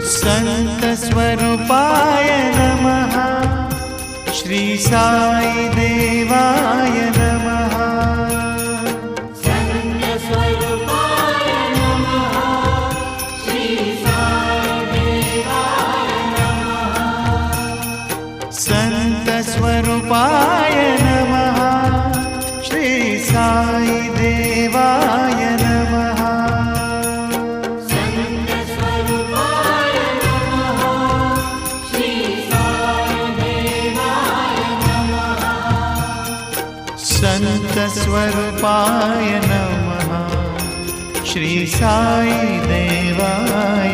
संतस्वरूपाय नमः। श्री साई देवाय नमः। संतस्वरूपाय नमः। श्री साई देवाय नमः। संतस्वरूपाय नमः। श्री साई देवाय नमः। संतस्वरूपाय नमः। श्री साई देवाय नमः। संतस्वरूपाय नमः। श्री साई देवाय